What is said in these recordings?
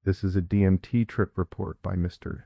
This is a DMT trip report by Mr.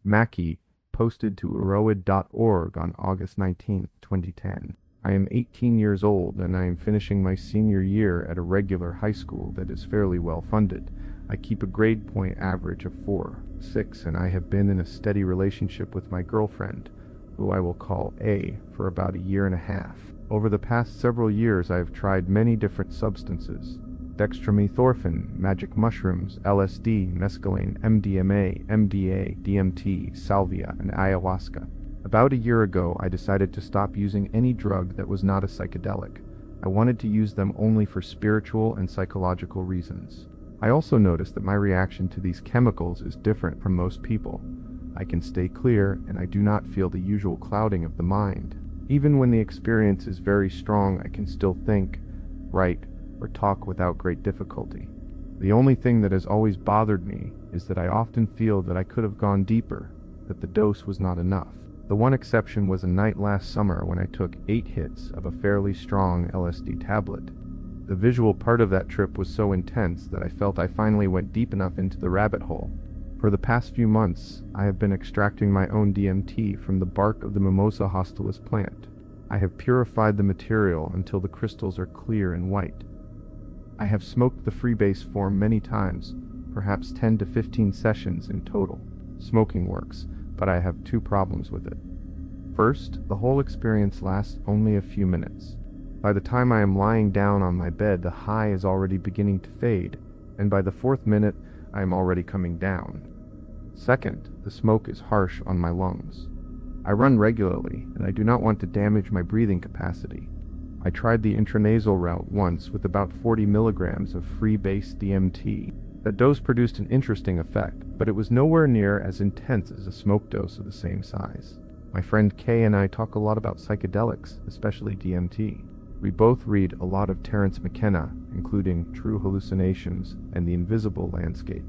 Mackey, posted to eroid.org on August 19, 2010. I am 18 years old and I am finishing my senior year at a regular high school that is fairly well funded. I keep a grade point average of 4.6 and I have been in a steady relationship with my girlfriend, who I will call A, for about a year and a half. Over the past several years I have tried many different substances: dextromethorphan, magic mushrooms, LSD, mescaline, MDMA, MDA, DMT, salvia, and ayahuasca. About a year ago, I decided to stop using any drug that was not a psychedelic. I wanted to use them only for spiritual and psychological reasons. I also noticed that my reaction to these chemicals is different from most people. I can stay clear, and I do not feel the usual clouding of the mind. Even when the experience is very strong, I can still think, write, or talk without great difficulty. The only thing that has always bothered me is that I often feel that I could have gone deeper, that the dose was not enough. The one exception was a night last summer when I took 8 hits of a fairly strong LSD tablet. The visual part of that trip was so intense that I felt I finally went deep enough into the rabbit hole. For the past few months, I have been extracting my own DMT from the bark of the mimosa hostilis plant. I have purified the material until the crystals are clear and white. I have smoked the freebase form many times, perhaps 10 to 15 sessions in total. Smoking works, but I have 2 problems with it. First, the whole experience lasts only a few minutes. By the time I am lying down on my bed, the high is already beginning to fade, and by the 4th minute, I am already coming down. Second, the smoke is harsh on my lungs. I run regularly, and I do not want to damage my breathing capacity. I tried the intranasal route once with about 40 milligrams of free-base DMT. That dose produced an interesting effect, but it was nowhere near as intense as a smoke dose of the same size. My friend Kay and I talk a lot about psychedelics, especially DMT. We both read a lot of Terence McKenna, including True Hallucinations and The Invisible Landscape.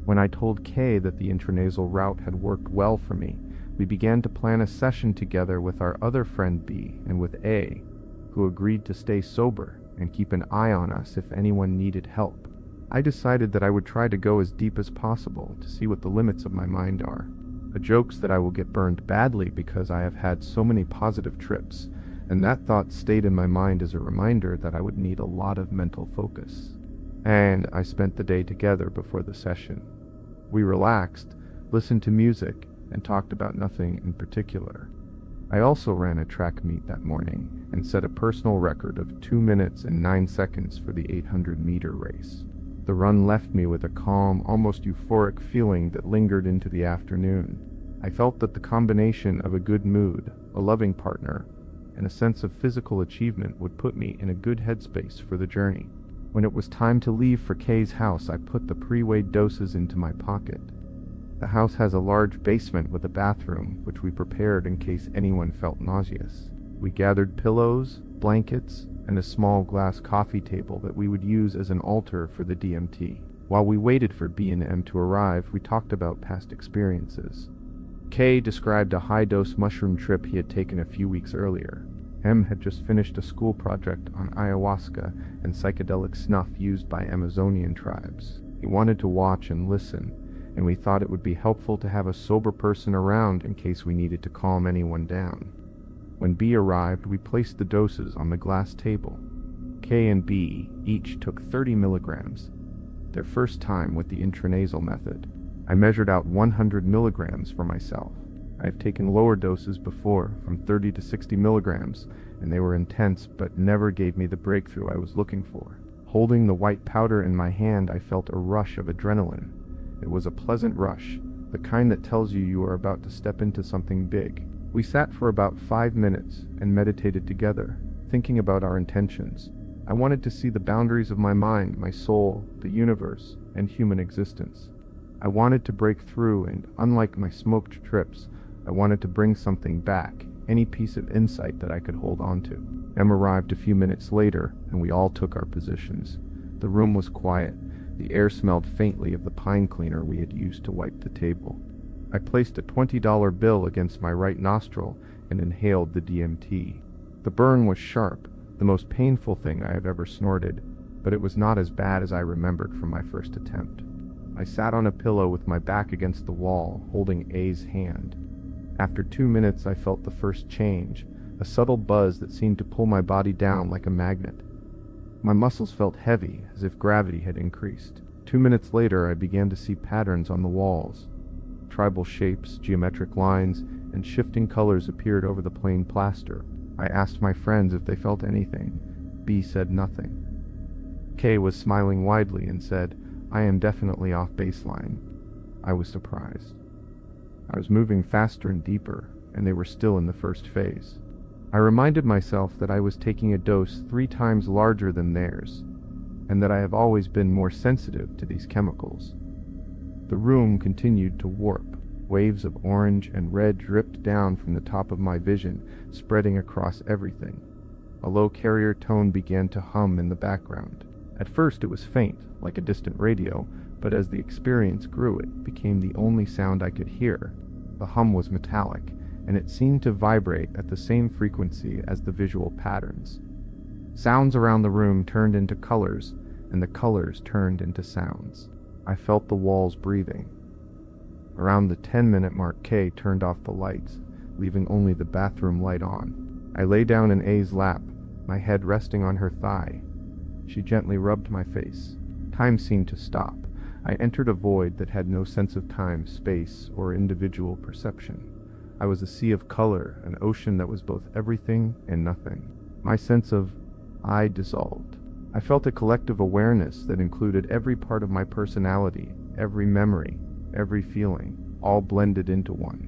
When I told Kay that the intranasal route had worked well for me, we began to plan a session together with our other friend B and with A, who agreed to stay sober and keep an eye on us if anyone needed help. I decided that I would try to go as deep as possible to see what the limits of my mind are. A joke's that I will get burned badly because I have had so many positive trips, and that thought stayed in my mind as a reminder that I would need a lot of mental focus. And I spent the day together before the session. We relaxed, listened to music, and talked about nothing in particular. I also ran a track meet that morning and set a personal record of 2 minutes and 9 seconds for the 800-meter race. The run left me with a calm, almost euphoric feeling that lingered into the afternoon. I felt that the combination of a good mood, a loving partner, and a sense of physical achievement would put me in a good headspace for the journey. When it was time to leave for Kay's house, I put the pre-weighed doses into my pocket. The house has a large basement with a bathroom, which we prepared in case anyone felt nauseous. We gathered pillows, blankets, and a small glass coffee table that we would use as an altar for the DMT. While we waited for B and M to arrive, we talked about past experiences. Kay described a high-dose mushroom trip he had taken a few weeks earlier. M had just finished a school project on ayahuasca and psychedelic snuff used by Amazonian tribes. He wanted to watch and listen, and we thought it would be helpful to have a sober person around in case we needed to calm anyone down. When B arrived, we placed the doses on the glass table. K and B each took 30 milligrams, their first time with the intranasal method. I measured out 100 milligrams for myself. I have taken lower doses before, from 30 to 60 milligrams, and they were intense but never gave me the breakthrough I was looking for. Holding the white powder in my hand, I felt a rush of adrenaline. It was a pleasant rush, the kind that tells you are about to step into something big. We sat for about 5 minutes and meditated together, thinking about our intentions. I wanted to see the boundaries of my mind, my soul, the universe, and human existence. I wanted to break through, and unlike my smoked trips, I wanted to bring something back, any piece of insight that I could hold on to. Em arrived a few minutes later, and we all took our positions. The room was quiet. The air smelled faintly of the pine cleaner we had used to wipe the table. I placed a $20 bill against my right nostril and inhaled the DMT. The burn was sharp, the most painful thing I have ever snorted, but it was not as bad as I remembered from my first attempt. I sat on a pillow with my back against the wall, holding A's hand. After 2 minutes, I felt the first change, a subtle buzz that seemed to pull my body down like a magnet. My muscles felt heavy, as if gravity had increased. 2 minutes later, I began to see patterns on the walls. Tribal shapes, geometric lines, and shifting colors appeared over the plain plaster. I asked my friends if they felt anything. B said nothing. K was smiling widely and said, "I am definitely off baseline." I was surprised. I was moving faster and deeper, and they were still in the first phase. I reminded myself that I was taking a dose 3 times larger than theirs, and that I have always been more sensitive to these chemicals. The room continued to warp. Waves of orange and red dripped down from the top of my vision, spreading across everything. A low carrier tone began to hum in the background. At first it was faint, like a distant radio, but as the experience grew, it became the only sound I could hear. The hum was metallic, and it seemed to vibrate at the same frequency as the visual patterns. Sounds around the room turned into colors, and the colors turned into sounds. I felt the walls breathing. Around the 10-minute mark, Kay turned off the lights, leaving only the bathroom light on. I lay down in A's lap, my head resting on her thigh. She gently rubbed my face. Time seemed to stop. I entered a void that had no sense of time, space, or individual perception. I was a sea of color, an ocean that was both everything and nothing. My sense of I dissolved. I felt a collective awareness that included every part of my personality, every memory, every feeling, all blended into one.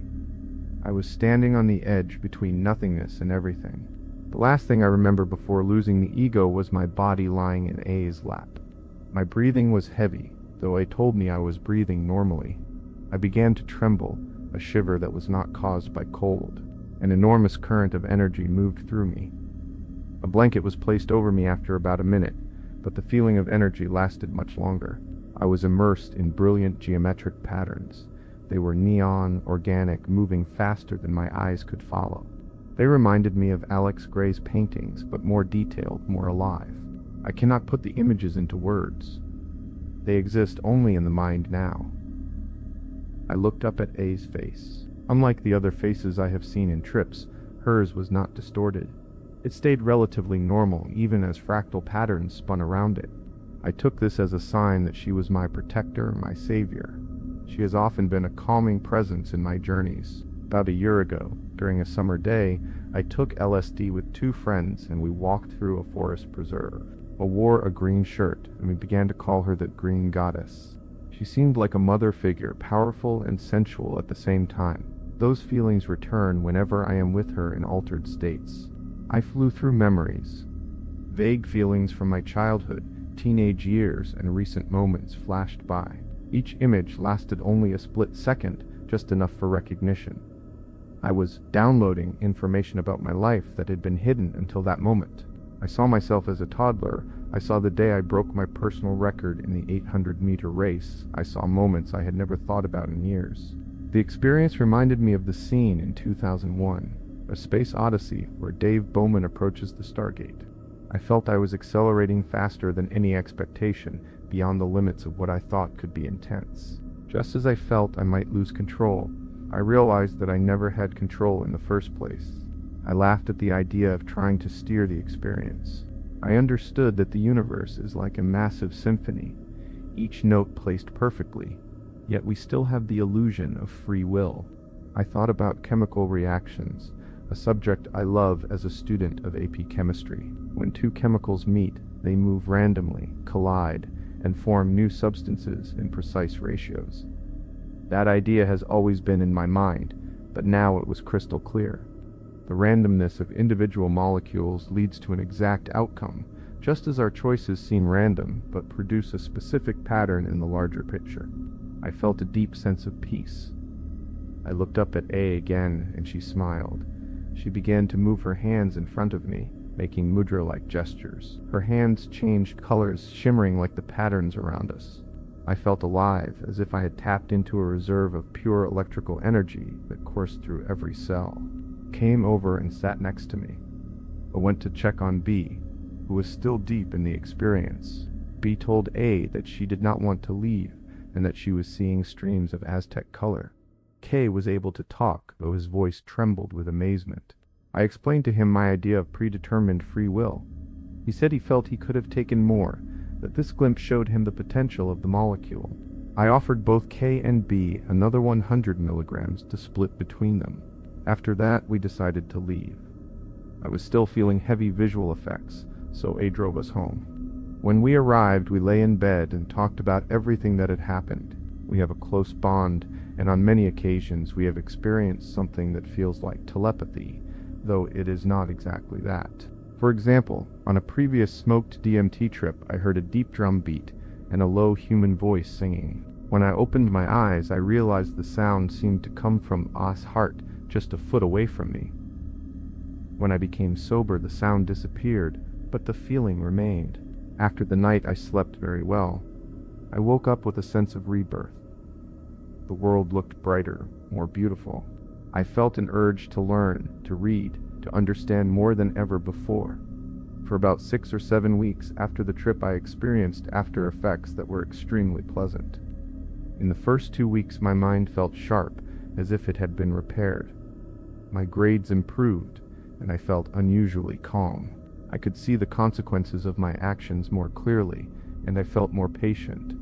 I was standing on the edge between nothingness and everything. The last thing I remember before losing the ego was my body lying in A's lap. My breathing was heavy, though A told me I was breathing normally. I began to tremble, a shiver that was not caused by cold. An enormous current of energy moved through me. A blanket was placed over me after about a minute, but the feeling of energy lasted much longer. I was immersed in brilliant geometric patterns. They were neon, organic, moving faster than my eyes could follow. They reminded me of Alex Gray's paintings, but more detailed, more alive. I cannot put the images into words. They exist only in the mind now. I looked up at A's face. Unlike the other faces I have seen in trips, hers was not distorted. It stayed relatively normal, even as fractal patterns spun around it. I took this as a sign that she was my protector, my savior. She has often been a calming presence in my journeys. About a year ago, during a summer day, I took LSD with 2 friends and we walked through a forest preserve. I wore a green shirt and we began to call her the Green Goddess. She seemed like a mother figure, powerful and sensual at the same time. Those feelings return whenever I am with her in altered states. I flew through memories. Vague feelings from my childhood, teenage years, and recent moments flashed by. Each image lasted only a split second, just enough for recognition. I was downloading information about my life that had been hidden until that moment. I saw myself as a toddler. I saw the day I broke my personal record in the 800-meter race. I saw moments I had never thought about in years. The experience reminded me of the scene in 2001, A Space Odyssey, where Dave Bowman approaches the Stargate. I felt I was accelerating faster than any expectation, beyond the limits of what I thought could be intense. Just as I felt I might lose control, I realized that I never had control in the first place. I laughed at the idea of trying to steer the experience. I understood that the universe is like a massive symphony, each note placed perfectly, yet we still have the illusion of free will. I thought about chemical reactions, a subject I love as a student of AP chemistry. When 2 chemicals meet, they move randomly, collide, and form new substances in precise ratios. That idea has always been in my mind, but now it was crystal clear. The randomness of individual molecules leads to an exact outcome, just as our choices seem random, but produce a specific pattern in the larger picture. I felt a deep sense of peace. I looked up at A again, and she smiled. She began to move her hands in front of me, making mudra-like gestures. Her hands changed colors, shimmering like the patterns around us. I felt alive, as if I had tapped into a reserve of pure electrical energy that coursed through every cell. Came over and sat next to me. I went to check on B. who was still deep in the experience. B told A that she did not want to leave and that she was seeing streams of Aztec color. K was able to talk, though his voice trembled with amazement. I explained to him my idea of predetermined free will. He said he felt he could have taken more, that this glimpse showed him the potential of the molecule. I offered both K and B another 100 milligrams to split between them. After that, we decided to leave. I was still feeling heavy visual effects, so A drove us home. When we arrived, we lay in bed and talked about everything that had happened. We have a close bond, and on many occasions we have experienced something that feels like telepathy, though it is not exactly that. For example, on a previous smoked DMT trip, I heard a deep drum beat and a low human voice singing. When I opened my eyes, I realized the sound seemed to come from A's heart just a foot away from me. When I became sober, the sound disappeared, but the feeling remained. After the night, I slept very well. I woke up with a sense of rebirth. The world looked brighter, more beautiful. I felt an urge to learn, to read, to understand more than ever before. For about 6 or 7 weeks after the trip, I experienced after effects that were extremely pleasant. In the first 2 weeks, my mind felt sharp, as if it had been repaired. My grades improved, and I felt unusually calm. I could see the consequences of my actions more clearly, and I felt more patient.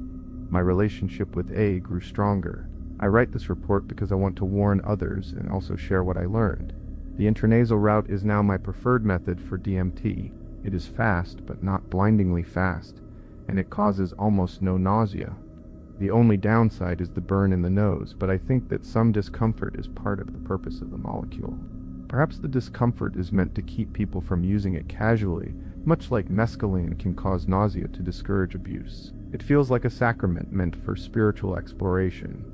My relationship with A grew stronger. I write this report because I want to warn others and also share what I learned. The intranasal route is now my preferred method for DMT. It is fast, but not blindingly fast, and it causes almost no nausea. The only downside is the burn in the nose, but I think that some discomfort is part of the purpose of the molecule. Perhaps the discomfort is meant to keep people from using it casually, much like mescaline can cause nausea to discourage abuse. It feels like a sacrament meant for spiritual exploration.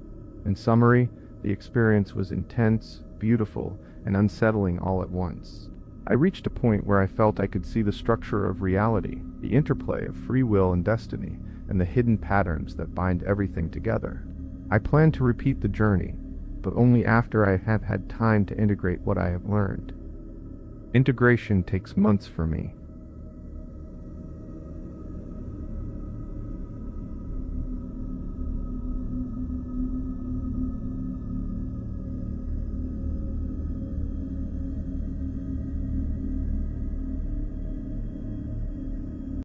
In summary, the experience was intense, beautiful, and unsettling all at once. I reached a point where I felt I could see the structure of reality, the interplay of free will and destiny, and the hidden patterns that bind everything together. I plan to repeat the journey, but only after I have had time to integrate what I have learned. Integration takes months for me,